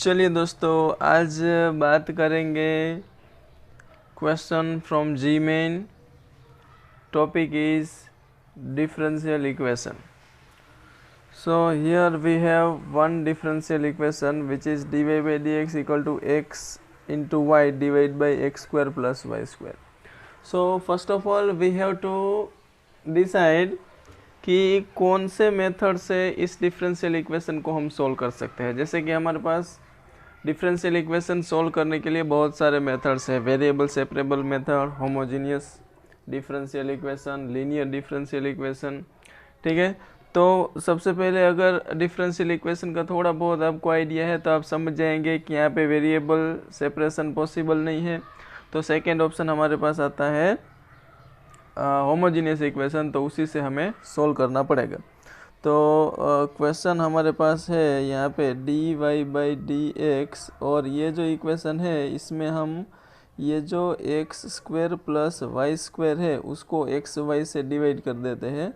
चलिए दोस्तों, आज बात करेंगे question from JEE Main. Topic is differential equation. So here we have one differential equation which is dy by dx equal to x into y divided by x square plus y square. So first of all we have to decide कि कौन से method से इस differential equation को हम solve कर सकते हैं। जैसे कि हमारे पास डिफरेंशियल इक्वेशन सोल्व करने के लिए बहुत सारे मेथड्स हैं। Variable separable method, homogeneous differential equation, linear differential equation. ठीक है, तो सबसे पहले अगर डिफरेंशियल इक्वेशन का थोड़ा बहुत आपको आइडिया है तो आप समझ जाएंगे कि यहाँ पे वेरिएबल सेपरेशन पॉसिबल नहीं है। तो सेकेंड ऑप्शन हमारे पास आता है होमोजीनियस इक्वेशन, तो उसी से हमें सोल्व करना पड़ेगा। तो क्वेश्चन हमारे पास है यहाँ पे D Y by D X, और ये जो इक्वेशन है इसमें हम ये जो X square plus Y square है उसको एक्स वाई से डिवाइड कर देते हैं।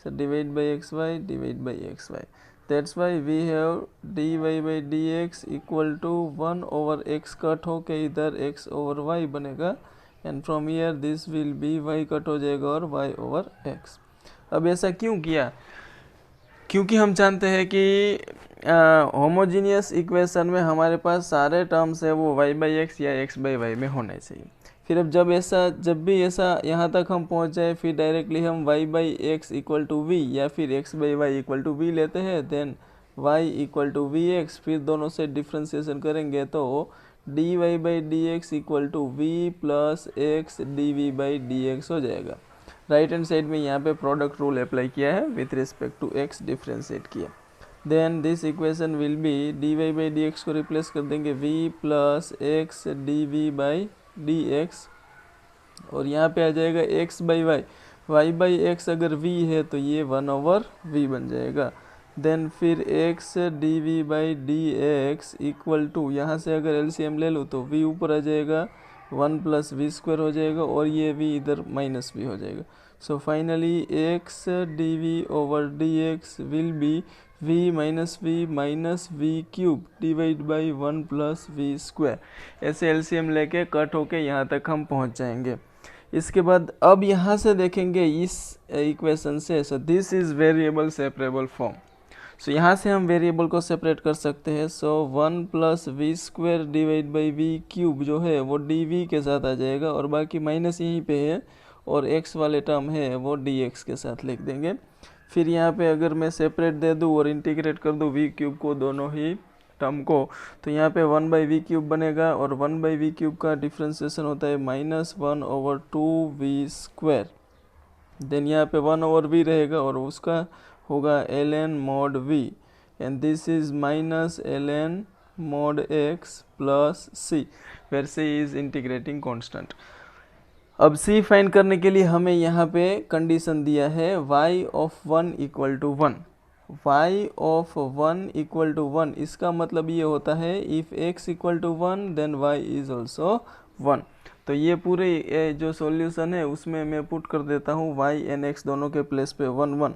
So divide by xy, divide by xy. That's why we have dy by dx equal to 1 over x cut हो के इधर x over y बनेगा, and from here this will be y cut हो जाएगा और y over x। अब ऐसा क्यों किया? क्योंकि हम जानते हैं कि होमोजीनियस इक्वेशन में हमारे पास सारे टर्म्स है वो y बाई एक्स या x बाई वाई में होने चाहिए। फिर अब जब भी ऐसा यहाँ तक हम पहुँच जाए फिर डायरेक्टली हम y by X equal to V या फिर x by Y equal to V लेते हैं, then y equal to V X, फिर दोनों से डिफ्रेंसिएशन करेंगे तो D Y by D X equal to V plus X D V by D X हो जाएगा। राइट हैंड साइड में यहाँ पे प्रोडक्ट रूल अप्लाई किया है, with respect to x differentiate किया। Then this equation will be D Y by D X को replace कर देंगे v plus X D V by D X, और यहाँ पे आ जाएगा x by Y. y by X अगर v है तो ये 1 ओवर v बन जाएगा। देन फिर x D V by D X equal to, यहाँ से अगर एलसीएम ले लूँ तो v ऊपर आ जाएगा 1 प्लस वी स्क्वायर हो जाएगा, और ये v इधर माइनस v हो जाएगा। So finally x D V over D X will be v minus V cube divide by 1 plus V square. ऐसे एलसीएम लेके कट होके यहाँ तक हम पहुँच जाएंगे। इसके बाद अब यहाँ से देखेंगे इस इक्वेशन से, so this is variable separable form. So यहाँ से हम वेरिएबल को सेपरेट कर सकते हैं। So 1 plus V square divide by V cube जो है वो डी वी के साथ आ जाएगा, और बाकी माइनस यहीं पे है, और x वाले टर्म है वो डी एक्स के साथ लिख देंगे। फिर यहाँ पे अगर मैं सेपरेट दे दूँ और इंटीग्रेट कर दूँ वी क्यूब को, दोनों ही टर्म को, तो यहाँ पे 1 बाई वी क्यूब बनेगा, और 1 बाई वी क्यूब का डिफ्रेंसिएशन होता है minus 1 over 2 V square. Then यहाँ पे 1 ओवर वी रहेगा और उसका होगा ln mod v, and this is minus ln mod x plus c, where c is integrating constant. अब c फाइंड करने के लिए हमें यहाँ पे कंडीशन दिया है y of 1 equal to 1। y of 1 equal to 1, इसका मतलब ये होता है if x equal to 1 then y is also 1। तो ये पूरे जो सॉल्यूशन है उसमें मैं पुट कर देता हूँ y एंड x दोनों के प्लेस पे 1 1।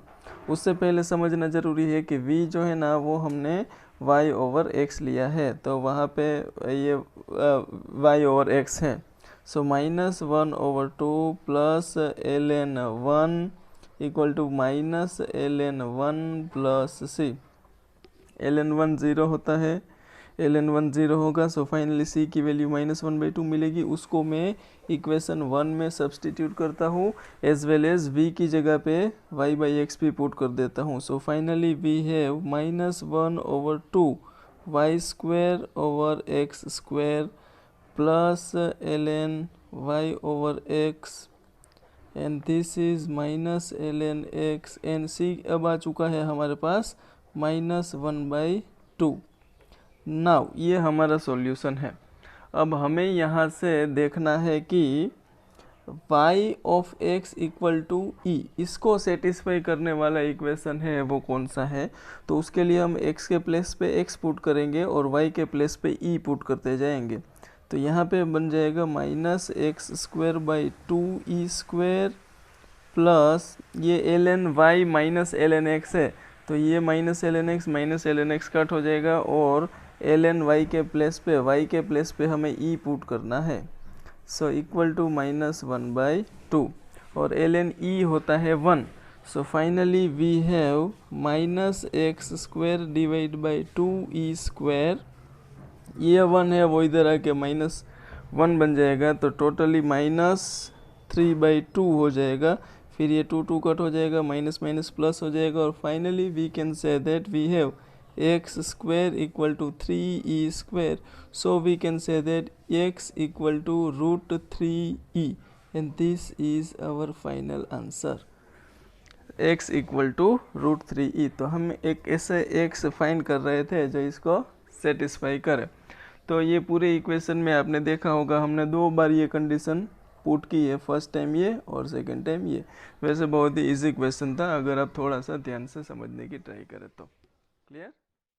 उससे पहले समझना ज़रूरी है कि v जो है ना वो हमने y ओवर x लिया है, तो वहाँ पे ये y ओवर x है। So minus 1 over 2 plus ln 1 equal to minus ln 1 plus c। ln 1 0 होता है, ln 1 0 होगा। सो फाइनली c की वैल्यू -1/2 मिलेगी। उसको मैं इक्वेशन 1 में सब्सटीट्यूट करता हूँ, एज वेल एज v की जगह पे y बाई एक्स भी पुट कर देता हूँ। So finally we have -1 over 2 Y square over X square plus ln y over x, and this is minus ln x, and c अब आ चुका है हमारे पास -1/2। नाउ ये हमारा सॉल्यूशन है। अब हमें यहाँ से देखना है कि y of x equal to E, इसको सेटिस्फाई करने वाला इक्वेशन है वो कौन सा है। तो उसके लिए हम x के प्लेस पे x पुट करेंगे और y के प्लेस पे e पुट करते जाएंगे। तो यहाँ पे बन जाएगा minus x square by 2e square plus ये ln y minus ln x है, तो ये माइनस ln x कट हो जाएगा, और ln y के प्लेस पे हमें e पुट करना है, सो इक्वल टू -1/2 और ln e होता है 1, so finally we have -x² divide by 2e², ये 1 है वो इधर आके -1 बन जाएगा, तो टोटली -3/2 हो जाएगा, फिर ये 2 कट हो जाएगा, माइनस माइनस प्लस हो जाएगा, और finally we can say that we have x² equal to 3e², so we can say that x equal to √3e, and this is our final answer, x equal to √3e। तो हम एक ऐसे x find कर रहे थे जो इसको satisfy करे। तो ये पूरे इक्वेशन में आपने देखा होगा हमने 2 बार ये कंडीशन पुट की है, फर्स्ट टाइम ये और सेकंड टाइम ये। वैसे बहुत ही इजी क्वेश्चन था, अगर आप थोड़ा सा ध्यान से समझने की ट्राई करें तो। क्लियर?